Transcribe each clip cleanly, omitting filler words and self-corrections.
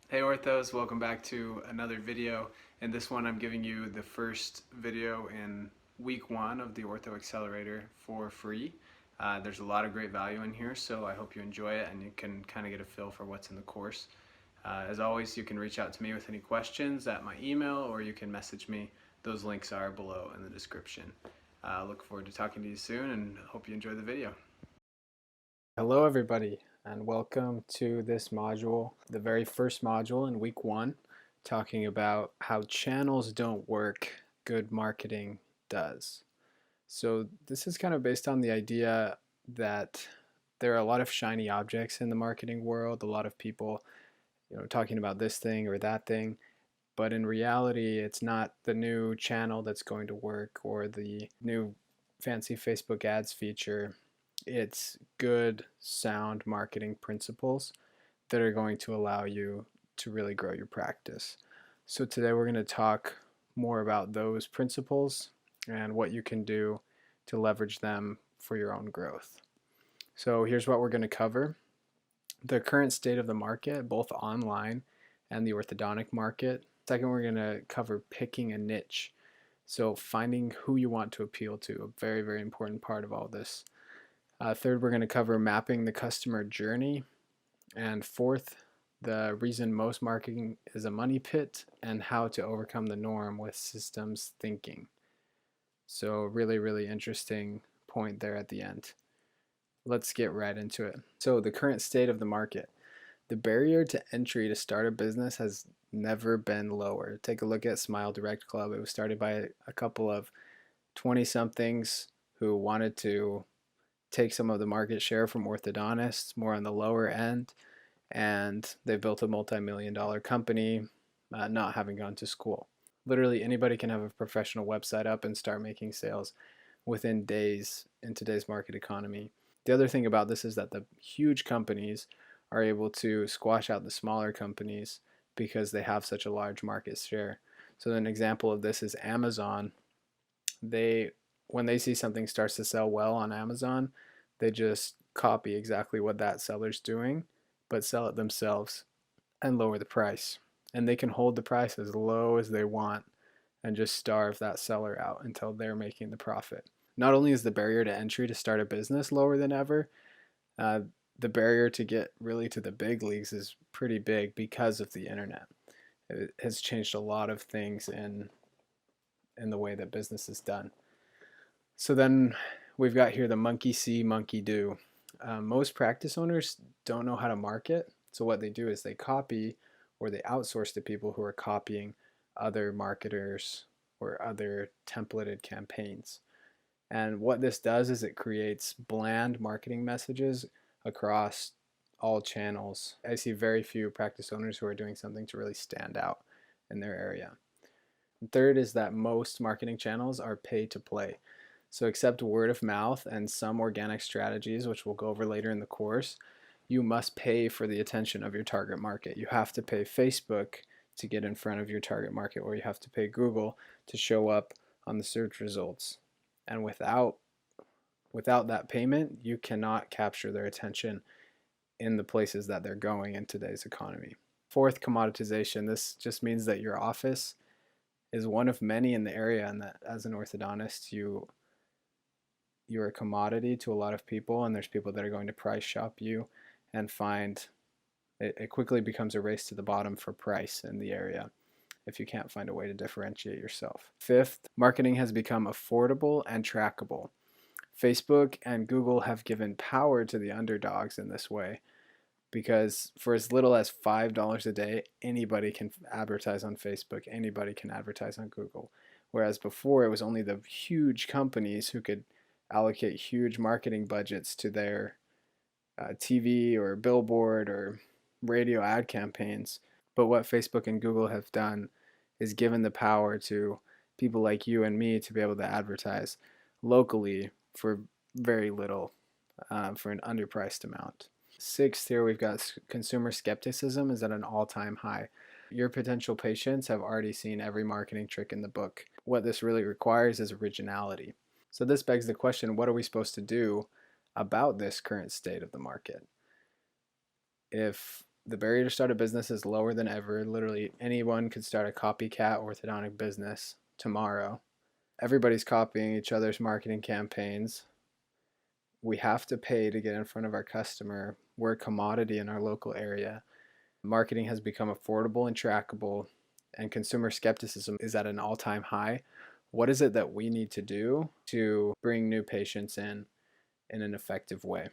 Hey Orthos, welcome back to another video. In this one I'm giving you the first video in week 1 of the Ortho Accelerator for free. There's a lot of great value in here, so I hope you enjoy it and you can kind of get a feel for what's in the course. As always, you can reach out to me with any questions at my email or you can message me. Those links are below in the description. Look forward to talking to you soon and hope you enjoy the video. Hello everybody and welcome to this module, the very first module in week 1, talking about how channels don't work, good marketing does. So this is kind of based on the idea that there are a lot of shiny objects in the marketing world, a lot of people talking about this thing or that thing, but in reality it's not the new channel that's going to work or the new fancy Facebook ads feature. It's good, sound marketing principles that are going to allow you to really grow your practice. So today we're going to talk more about those principles and what you can do to leverage them for your own growth. So here's what we're going to cover. The current state of the market, both online and the orthodontic market. Second, we're going to cover picking a niche. So finding who you want to appeal to, a very, very important part of all this. Third, we're going to cover mapping the customer journey. And fourth, the reason most marketing is a money pit and how to overcome the norm with systems thinking. So really, really interesting point there at the end. Let's get right into it. So the current state of the market. The barrier to entry to start a business has never been lower. Take a look at Smile Direct Club. It was started by a couple of 20-somethings who wanted to take some of the market share from orthodontists, more on the lower end, and they built a multi-million-dollar company, not having gone to school. Literally anybody can have a professional website up and start making sales within days in today's market economy. The other thing about this is that the huge companies are able to squash out the smaller companies because they have such a large market share. So an example of this is Amazon. When they see something starts to sell well on Amazon, they just copy exactly what that seller's doing, but sell it themselves and lower the price. And they can hold the price as low as they want and just starve that seller out until they're making the profit. Not only is the barrier to entry to start a business lower than ever, the barrier to get really to the big leagues is pretty big because of the internet. It has changed a lot of things in the way that business is done. So then we've got here the monkey see, monkey do. Most practice owners don't know how to market. So what they do is they copy or they outsource to people who are copying other marketers or other templated campaigns. And what this does is it creates bland marketing messages across all channels. I see very few practice owners who are doing something to really stand out in their area. And third is that most marketing channels are pay to play. So except word of mouth and some organic strategies, which we'll go over later in the course, you must pay for the attention of your target market. You have to pay Facebook to get in front of your target market, or you have to pay Google to show up on the search results. And without that payment, you cannot capture their attention in the places that they're going in today's economy. Fourth, commoditization. This just means that your office is one of many in the area, and that as an orthodontist, you're a commodity to a lot of people, and there's people that are going to price shop you and find it quickly becomes a race to the bottom for price in the area if you can't find a way to differentiate yourself. Fifth, marketing has become affordable and trackable. Facebook and Google have given power to the underdogs in this way because for as little as $5 a day, anybody can advertise on Facebook, anybody can advertise on Google. Whereas before, it was only the huge companies who could allocate huge marketing budgets to their TV or billboard or radio ad campaigns. But what Facebook and Google have done is given the power to people like you and me to be able to advertise locally for very little, for an underpriced amount. Sixth, here we've got consumer skepticism is at an all-time high. Your potential patients have already seen every marketing trick in the book. What this really requires is originality. So this begs the question, what are we supposed to do about this current state of the market? If The barrier to start a business is lower than ever. Literally anyone could start a copycat orthodontic business tomorrow. Everybody's copying each other's marketing campaigns. We have to pay to get in front of our customer. We're a commodity in our local area. Marketing has become affordable and trackable, and consumer skepticism is at an all-time high. What is it that we need to do to bring new patients in an effective way?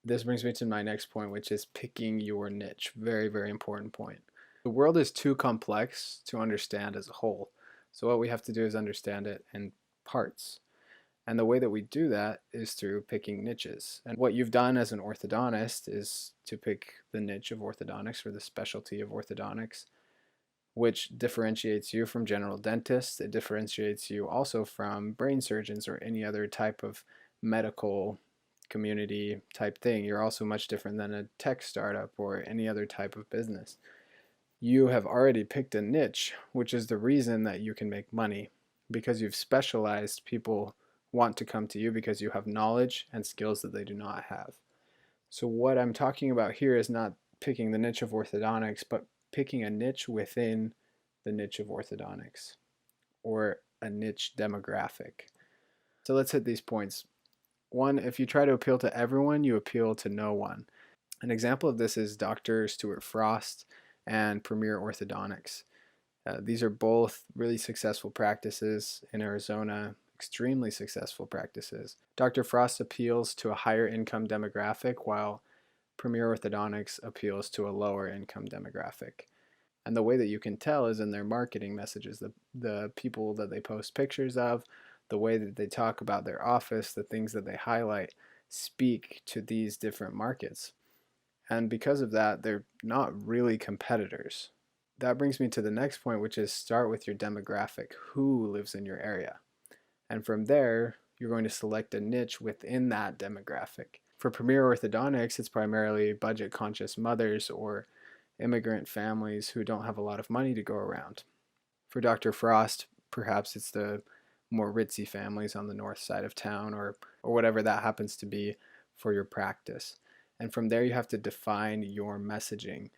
This brings me to my next point, which is picking your niche. Very, very important point. The world is too complex to understand as a whole. So what we have to do is understand it in parts. And the way that we do that is through picking niches. And what you've done as an orthodontist is to pick the niche of orthodontics or the specialty of orthodontics, which differentiates you from general dentists. It differentiates you also from brain surgeons or any other type of medical community type thing. You're also much different than a tech startup or any other type of business. You have already picked a niche, which is the reason that you can make money. Because you've specialized, people want to come to you because you have knowledge and skills that they do not have. So what I'm talking about here is not picking the niche of orthodontics, but picking a niche within the niche of orthodontics, or a niche demographic. So let's hit these points. One, if you try to appeal to everyone, you appeal to no one. An example of this is Dr. Stuart Frost and Premier Orthodontics. These are both really successful practices in Arizona, extremely successful practices. Dr. Frost appeals to a higher income demographic, while Premier Orthodontics appeals to a lower income demographic. And the way that you can tell is in their marketing messages, the people that they post pictures of, the way that they talk about their office, the things that they highlight speak to these different markets. And because of that, they're not really competitors. That brings me to the next point, which is start with your demographic. Who lives in your area? And from there, you're going to select a niche within that demographic. For Premier Orthodontics, it's primarily budget-conscious mothers or immigrant families who don't have a lot of money to go around. For Dr. Frost, perhaps it's the more ritzy families on the north side of town, or whatever that happens to be for your practice. And from there, you have to define your messaging.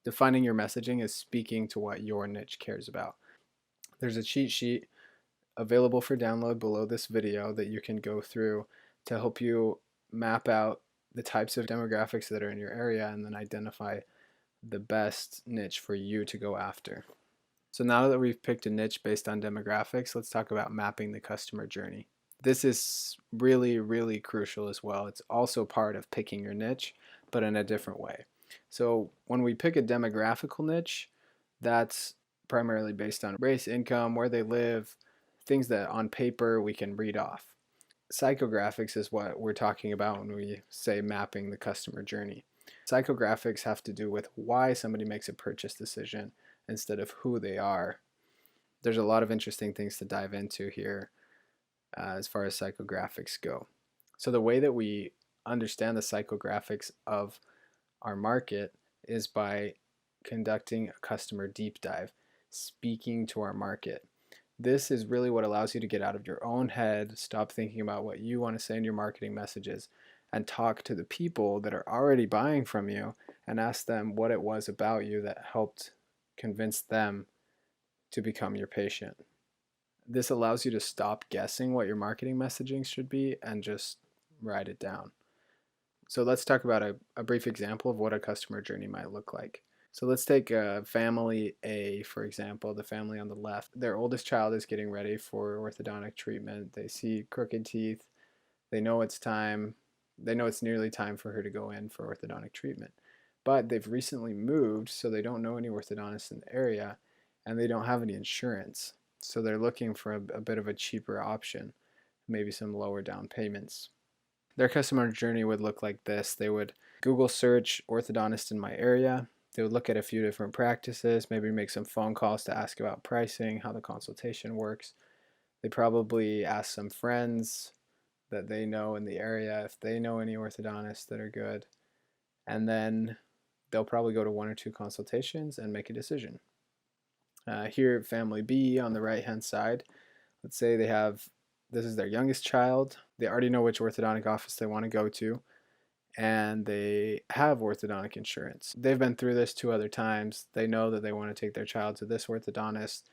Defining your messaging is speaking to what your niche cares about. There's a cheat sheet available for download below this video that you can go through to help you map out the types of demographics that are in your area and then identify the best niche for you to go after. So now that we've picked a niche based on demographics, let's talk about mapping the customer journey. This is really, really crucial as well. It's also part of picking your niche, but in a different way. So when we pick a demographical niche, that's primarily based on race, income, where they live, things that on paper we can read off. Psychographics is what we're talking about when we say mapping the customer journey. Psychographics have to do with why somebody makes a purchase decision instead of who they are. There's a lot of interesting things to dive into here as far as psychographics go. So the way that we understand the psychographics of our market is by conducting a customer deep dive, speaking to our market. This is really what allows you to get out of your own head, stop thinking about what you want to say in your marketing messages, and talk to the people that are already buying from you and ask them what it was about you that helped convince them to become your patient. This allows you to stop guessing what your marketing messaging should be and just write it down. So let's talk about a brief example of what a customer journey might look like. So let's take family A, for example, the family on the left. Their oldest child is getting ready for orthodontic treatment. They see crooked teeth. They know it's time. They know it's nearly time for her to go in for orthodontic treatment. But they've recently moved, so they don't know any orthodontists in the area, and they don't have any insurance. So they're looking for a bit of a cheaper option, maybe some lower down payments. Their customer journey would look like this. They would Google search orthodontist in my area. They would look at a few different practices, maybe make some phone calls to ask about pricing, how the consultation works. They probably ask some friends that they know in the area if they know any orthodontists that are good. And then they'll probably go to one or two consultations and make a decision. Here at family B on the right hand side, let's say this is their youngest child. They already know which orthodontic office they want to go to, and they have orthodontic insurance. They've been through this 2 other times. They know that they want to take their child to this orthodontist.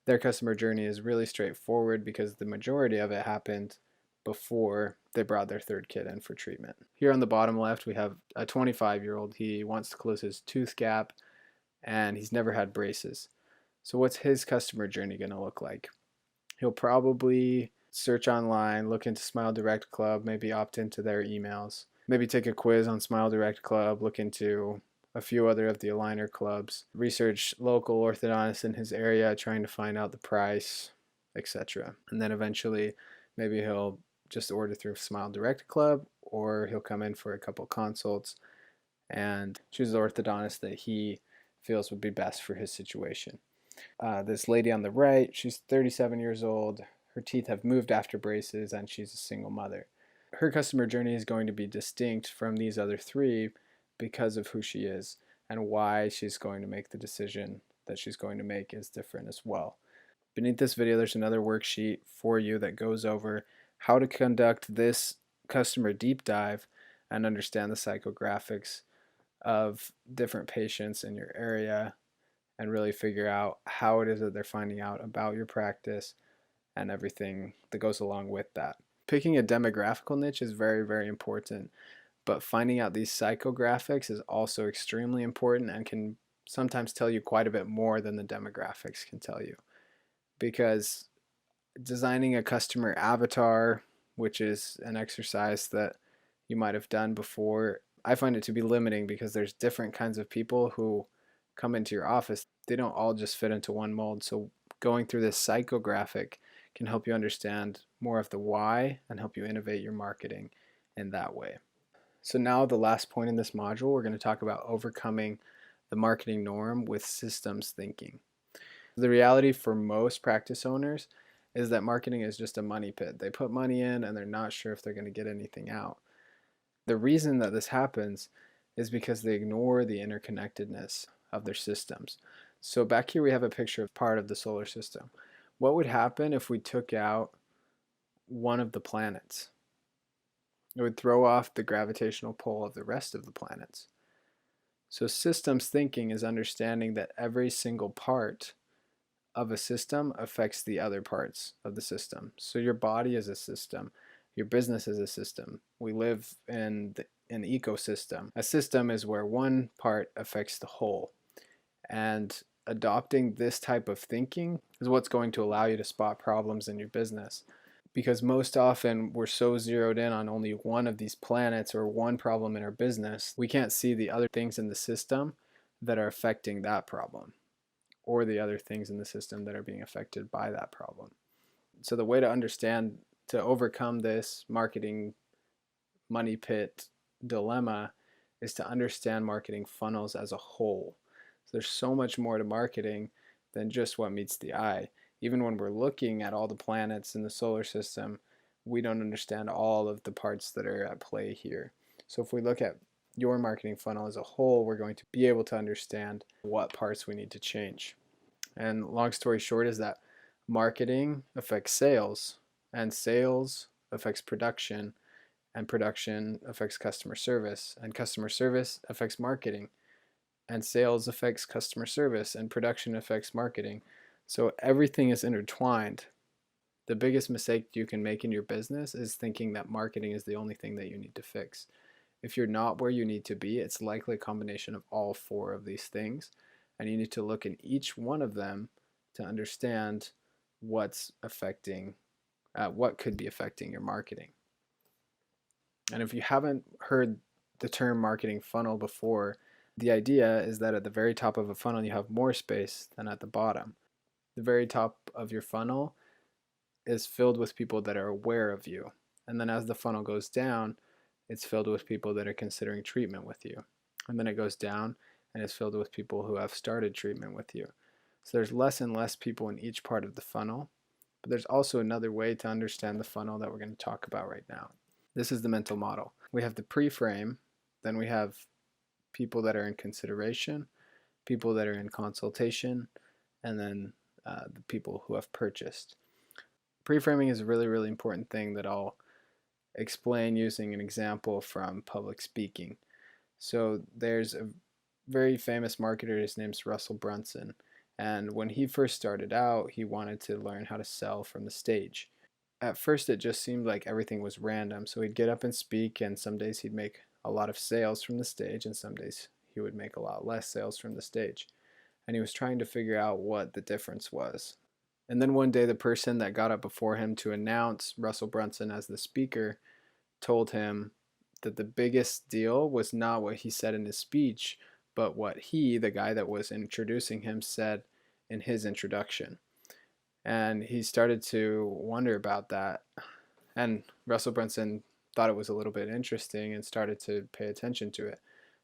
Their customer journey is really straightforward because the majority of it happened before they brought their third kid in for treatment. Here on the bottom left, we have a 25-year-old. He wants to close his tooth gap and he's never had braces. So what's his customer journey going to look like? He'll probably search online, look into Smile Direct Club, maybe opt into their emails, maybe take a quiz on Smile Direct Club, look into a few other of the aligner clubs, research local orthodontists in his area, trying to find out the price, etc. And then eventually maybe he'll just order through Smile Direct Club, or he'll come in for a couple consults and choose the orthodontist that he feels would be best for his situation. This lady on the right, she's 37 years old. Her teeth have moved after braces and she's a single mother. Her customer journey is going to be distinct from these other three because of who she is, and why she's going to make the decision that she's going to make is different as well. Beneath this video, there's another worksheet for you that goes over how to conduct this customer deep dive and understand the psychographics of different patients in your area and really figure out how it is that they're finding out about your practice and everything that goes along with that. Picking a demographical niche is very, very important, but finding out these psychographics is also extremely important and can sometimes tell you quite a bit more than the demographics can tell you. Because designing a customer avatar, which is an exercise that you might have done before, I find it to be limiting because there's different kinds of people who come into your office. They don't all just fit into one mold. So going through this psychographic can help you understand more of the why and help you innovate your marketing in that way. So now the last point in this module, we're going to talk about overcoming the marketing norm with systems thinking. The reality for most practice owners is that marketing is just a money pit. They put money in and they're not sure if they're going to get anything out. The reason that this happens is because they ignore the interconnectedness of their systems. So back here we have a picture of part of the solar system. What would happen if we took out one of the planets? It would throw off the gravitational pull of the rest of the planets. So systems thinking is understanding that every single part of a system affects the other parts of the system. So your body is a system. Your business is a system. We live in an ecosystem. A system is where one part affects the whole. And adopting this type of thinking is what's going to allow you to spot problems in your business. Because most often we're so zeroed in on only one of these planets or one problem in our business, we can't see the other things in the system that are affecting that problem, or the other things in the system that are being affected by that problem. So the way to understand, to overcome this marketing money pit dilemma, is to understand marketing funnels as a whole. So there's so much more to marketing than just what meets the eye. Even when we're looking at all the planets in the solar system, we don't understand all of the parts that are at play here. So if we look at your marketing funnel as a whole, we're going to be able to understand what parts we need to change. And long story short is that marketing affects sales, and sales affects production, and production affects customer service, and customer service affects marketing, and sales affects customer service, and production affects marketing. So everything is intertwined. The biggest mistake you can make in your business is thinking that marketing is the only thing that you need to fix. If you're not where you need to be, it's likely a combination of all four of these things, and you need to look in each one of them to understand what's affecting, what could be affecting your marketing. And if you haven't heard the term marketing funnel before, the idea is that at the very top of a funnel you have more space than at the bottom. The very top of your funnel is filled with people that are aware of you. And then as the funnel goes down, it's filled with people that are considering treatment with you. And then it goes down and it's filled with people who have started treatment with you. So there's less and less people in each part of the funnel. But there's also another way to understand the funnel that we're going to talk about right now. This is the mental model. We have the pre-frame, then we have people that are in consideration, people that are in consultation, and then the people who have purchased. Pre-framing is a really, really important thing that I'll explain using an example from public speaking. So there's a very famous marketer, his name's Russell Brunson, and when he first started out, he wanted to learn how to sell from the stage. At first it just seemed like everything was random, so he'd get up and speak, and some days he'd make a lot of sales from the stage, and some days he would make a lot less sales from the stage. And he was trying to figure out what the difference was. And then one day the person that got up before him to announce Russell Brunson as the speaker told him that the biggest deal was not what he said in his speech, but what he, the guy that was introducing him, said in his introduction. And he started to wonder about that. And Russell Brunson thought it was a little bit interesting and started to pay attention to it.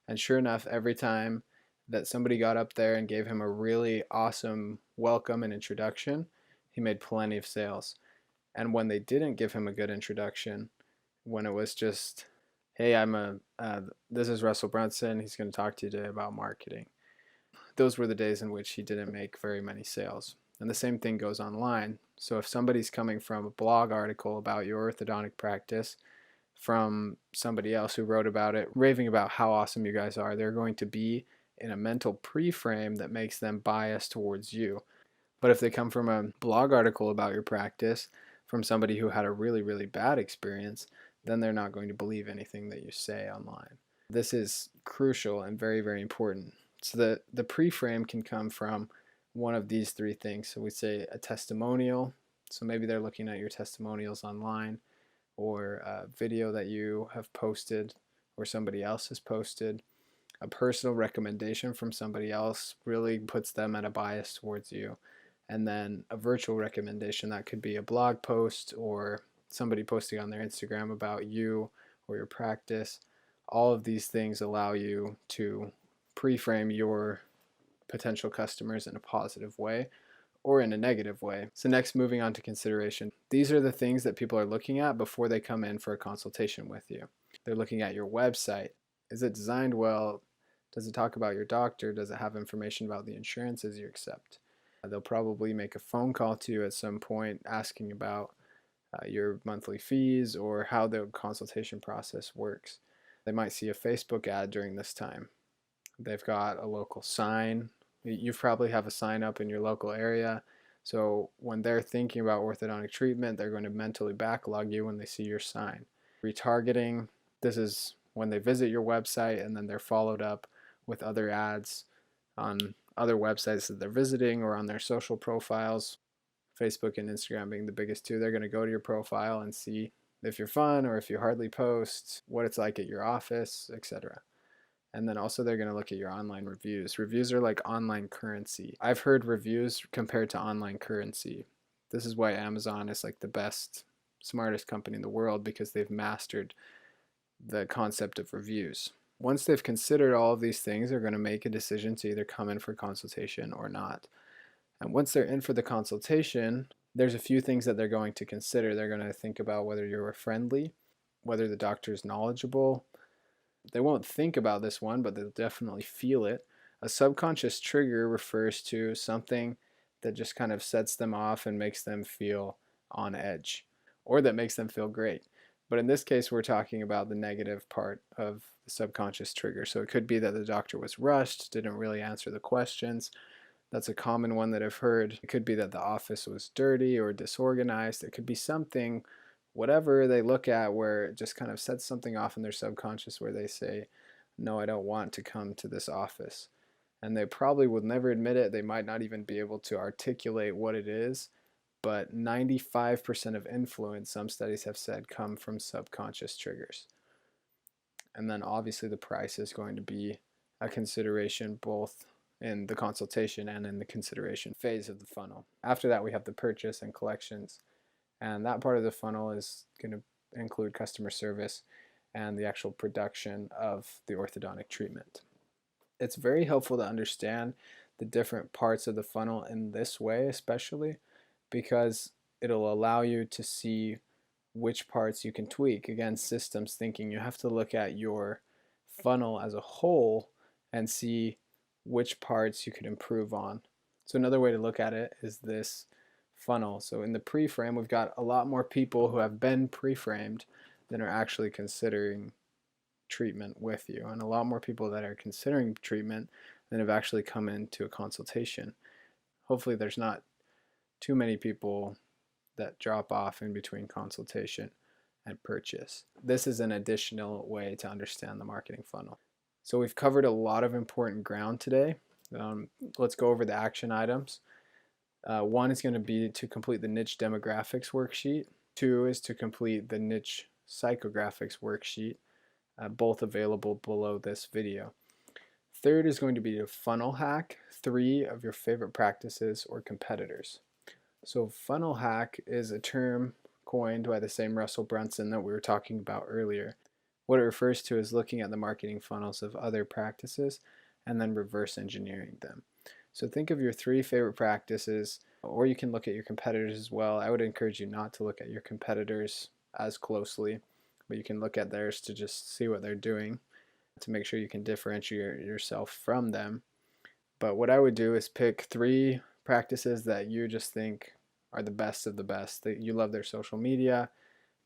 And sure enough, every time that somebody got up there and gave him a really awesome welcome and introduction, he made plenty of sales. And when they didn't give him a good introduction, when it was just, hey, this is Russell Brunson, he's going to talk to you today about marketing, those were the days in which he didn't make very many sales. And the same thing goes online. So if somebody's coming from a blog article about your orthodontic practice from somebody else who wrote about it, raving about how awesome you guys are, they're going to be in a mental pre-frame that makes them biased towards you. But if they come from a blog article about your practice from somebody who had a really, really bad experience, then they're not going to believe anything that you say online. This is crucial and very, very important. So the pre-frame can come from one of these three things. So we say a testimonial. So maybe they're looking at your testimonials online, or a video that you have posted or somebody else has posted. A personal recommendation from somebody else really puts them at a bias towards you. And then a virtual recommendation, that could be a blog post or somebody posting on their Instagram about you or your practice. All of these things allow you to pre-frame your potential customers in a positive way or in a negative way. So next, moving on to consideration. These are the things that people are looking at before they come in for a consultation with you. They're looking at your website. Is it designed well? Does it talk about your doctor? Does it have information about the insurances you accept? They'll probably make a phone call to you at some point asking about your monthly fees or how the consultation process works. They might see a Facebook ad during this time. They've got a local sign. You probably have a sign up in your local area. So when they're thinking about orthodontic treatment, they're going to mentally backlog you when they see your sign. Retargeting, this is when they visit your website and then they're followed up with other ads on other websites that they're visiting or on their social profiles. Facebook and Instagram being the biggest two. They're going to go to your profile and see if you're fun or if you hardly post, what it's like at your office, etc. And then also they're going to look at your online reviews. Reviews are like online currency. I've heard reviews compared to online currency. This is why Amazon is like the best, smartest company in the world, because they've mastered the concept of reviews. Once they've considered all of these things, they're going to make a decision to either come in for consultation or not. And once they're in for the consultation, there's a few things that they're going to consider. They're going to think about whether you're friendly, whether the doctor is knowledgeable. They won't think about this one, but they'll definitely feel it. A subconscious trigger refers to something that just kind of sets them off and makes them feel on edge, or that makes them feel great. But in this case, we're talking about the negative part of the subconscious trigger. So it could be that the doctor was rushed, didn't really answer the questions. That's a common one that I've heard. It could be that the office was dirty or disorganized. It could be something, whatever they look at, where it just kind of sets something off in their subconscious where they say, no, I don't want to come to this office. And they probably will never admit it. They might not even be able to articulate what it is. But 95% of influence, some studies have said, come from subconscious triggers. And then obviously the price is going to be a consideration both in the consultation and in the consideration phase of the funnel. After that, we have the purchase and collections. And that part of the funnel is going to include customer service and the actual production of the orthodontic treatment. It's very helpful to understand the different parts of the funnel in this way, especially because it'll allow you to see which parts you can tweak. Again, systems thinking. You have to look at your funnel as a whole and see which parts you could improve on. So another way to look at it is this funnel. So in the pre-frame, we've got a lot more people who have been pre-framed than are actually considering treatment with you, and a lot more people that are considering treatment than have actually come into a consultation. Hopefully there's not too many people that drop off in between consultation and purchase. This is an additional way to understand the marketing funnel. So we've covered a lot of important ground today. Let's go over the action items. One is going to be to complete the niche demographics worksheet. Two is to complete the niche psychographics worksheet, both available below this video. Third is going to be to funnel hack 3 of your favorite practices or competitors. So funnel hack is a term coined by the same Russell Brunson that we were talking about earlier. What it refers to is looking at the marketing funnels of other practices and then reverse engineering them. So think of your 3 favorite practices, or you can look at your competitors as well. I would encourage you not to look at your competitors as closely, but you can look at theirs to just see what they're doing to make sure you can differentiate yourself from them. But what I would do is pick 3 practices that you just think are the best of the best. That you love their social media,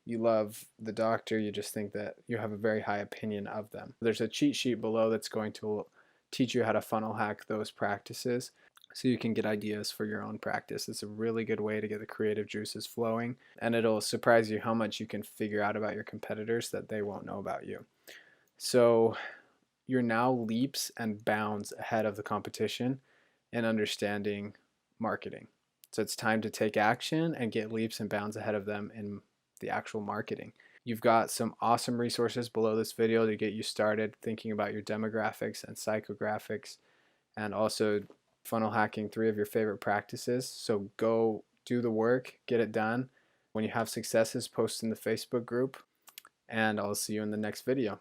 you love the doctor, you just think that you have a very high opinion of them. There's a cheat sheet below that's going to teach you how to funnel hack those practices so you can get ideas for your own practice. It's a really good way to get the creative juices flowing, and it'll surprise you how much you can figure out about your competitors that they won't know about you. So you're now leaps and bounds ahead of the competition in understanding marketing. So it's time to take action and get leaps and bounds ahead of them in the actual marketing. You've got some awesome resources below this video to get you started thinking about your demographics and psychographics, and also funnel hacking 3 of your favorite practices. So go do the work, get it done. When you have successes, post in the Facebook group, and I'll see you in the next video.